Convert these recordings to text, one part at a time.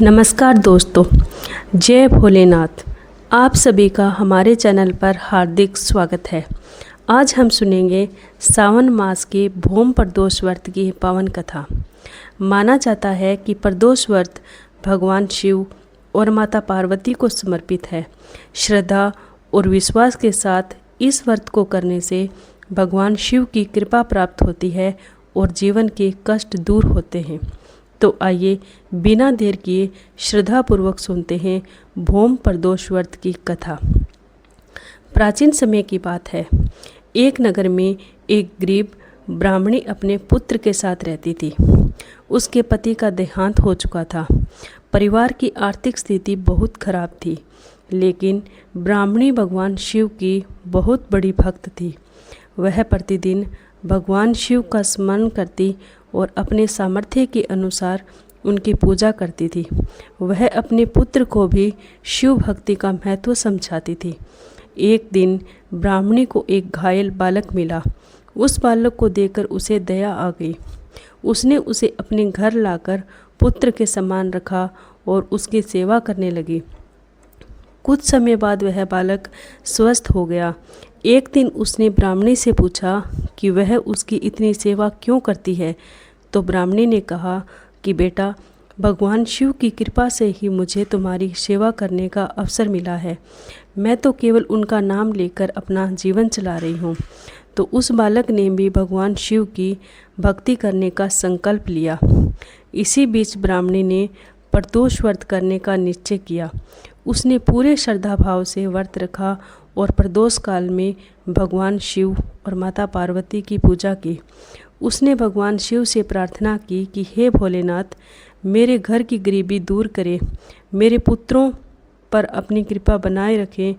नमस्कार दोस्तों, जय भोलेनाथ। आप सभी का हमारे चैनल पर हार्दिक स्वागत है। आज हम सुनेंगे सावन मास के भोम प्रदोष व्रत की पावन कथा। माना जाता है कि प्रदोष व्रत भगवान शिव और माता पार्वती को समर्पित है। श्रद्धा और विश्वास के साथ इस व्रत को करने से भगवान शिव की कृपा प्राप्त होती है और जीवन के कष्ट दूर होते हैं। तो आइए बिना देर किए श्रद्धापूर्वक सुनते हैं भोम प्रदोष व्रत की कथा। प्राचीन समय की बात है। एक नगर में एक गरीब ब्राह्मणी अपने पुत्र के साथ रहती थी। उसके पति का देहांत हो चुका था। परिवार की आर्थिक स्थिति बहुत खराब थी, लेकिन ब्राह्मणी भगवान शिव की बहुत बड़ी भक्त थी। वह प्रतिदिन भगवान शिव का स्मरण करती और अपने सामर्थ्य के अनुसार उनकी पूजा करती थी। वह अपने पुत्र को भी शिव भक्ति का महत्व समझाती थी। एक दिन ब्राह्मणी को एक घायल बालक मिला। उस बालक को देखकर उसे दया आ गई। उसने उसे अपने घर लाकर पुत्र के समान रखा और उसकी सेवा करने लगी। कुछ समय बाद वह बालक स्वस्थ हो गया। एक दिन उसने ब्राह्मणी से पूछा कि वह उसकी इतनी सेवा क्यों करती है। तो ब्राह्मणी ने कहा कि बेटा, भगवान शिव की कृपा से ही मुझे तुम्हारी सेवा करने का अवसर मिला है। मैं तो केवल उनका नाम लेकर अपना जीवन चला रही हूँ। तो उस बालक ने भी भगवान शिव की भक्ति करने का संकल्प लिया। इसी बीच ब्राह्मणी ने प्रदोष व्रत करने का निश्चय किया। उसने पूरे श्रद्धा भाव से व्रत रखा और प्रदोष काल में भगवान शिव और माता पार्वती की पूजा की। उसने भगवान शिव से प्रार्थना की कि हे भोलेनाथ, मेरे घर की गरीबी दूर करें, मेरे पुत्रों पर अपनी कृपा बनाए रखें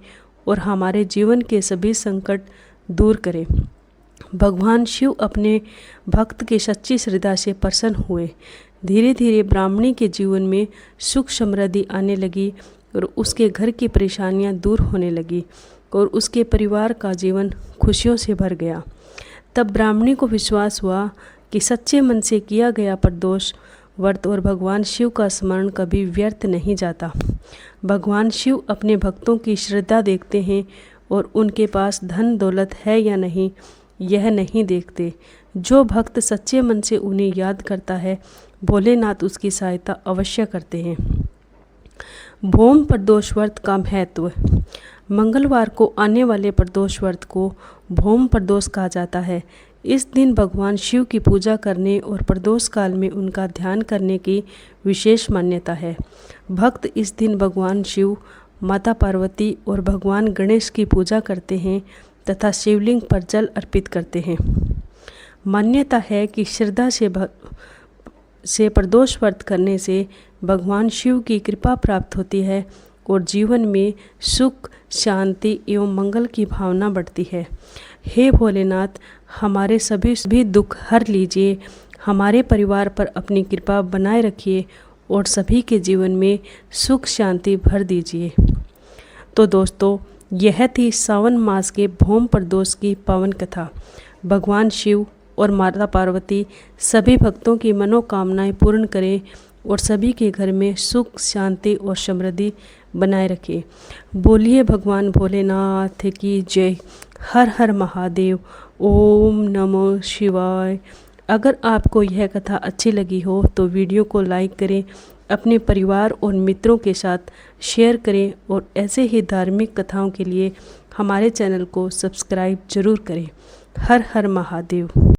और हमारे जीवन के सभी संकट दूर करें। भगवान शिव अपने भक्त के सच्ची श्रद्धा से प्रसन्न हुए। धीरे धीरे ब्राह्मणी के जीवन में सुख समृद्धि आने लगी और उसके घर की परेशानियां दूर होने लगी और उसके परिवार का जीवन खुशियों से भर गया। तब ब्राह्मणी को विश्वास हुआ कि सच्चे मन से किया गया प्रदोष व्रत और भगवान शिव का स्मरण कभी व्यर्थ नहीं जाता। भगवान शिव अपने भक्तों की श्रद्धा देखते हैं और उनके पास धन दौलत है या नहीं यह नहीं देखते। जो भक्त सच्चे मन से उन्हें याद करता है, भोलेनाथ उसकी सहायता अवश्य करते हैं। भोम प्रदोष व्रत का महत्व। मंगलवार को आने वाले प्रदोष व्रत को भोम प्रदोष कहा जाता है। इस दिन भगवान शिव की पूजा करने और प्रदोष काल में उनका ध्यान करने की विशेष मान्यता है। भक्त इस दिन भगवान शिव, माता पार्वती और भगवान गणेश की पूजा करते हैं तथा शिवलिंग पर जल अर्पित करते हैं। मान्यता है कि श्रद्धा से प्रदोष व्रत करने से भगवान शिव की कृपा प्राप्त होती है और जीवन में सुख, शांति एवं मंगल की भावना बढ़ती है। हे भोलेनाथ, हमारे सभी दुख हर लीजिए, हमारे परिवार पर अपनी कृपा बनाए रखिए और सभी के जीवन में सुख शांति भर दीजिए। तो दोस्तों, यह थी सावन मास के भोम प्रदोष की पावन कथा। भगवान शिव और माता पार्वती सभी भक्तों की मनोकामनाएं पूर्ण करें और सभी के घर में सुख, शांति और समृद्धि बनाए रखें। बोलिए भगवान भोलेनाथ की जय। हर हर महादेव। ओम नमो शिवाय। अगर आपको यह कथा अच्छी लगी हो तो वीडियो को लाइक करें, अपने परिवार और मित्रों के साथ शेयर करें और ऐसे ही धार्मिक कथाओं के लिए हमारे चैनल को सब्सक्राइब जरूर करें। हर हर महादेव।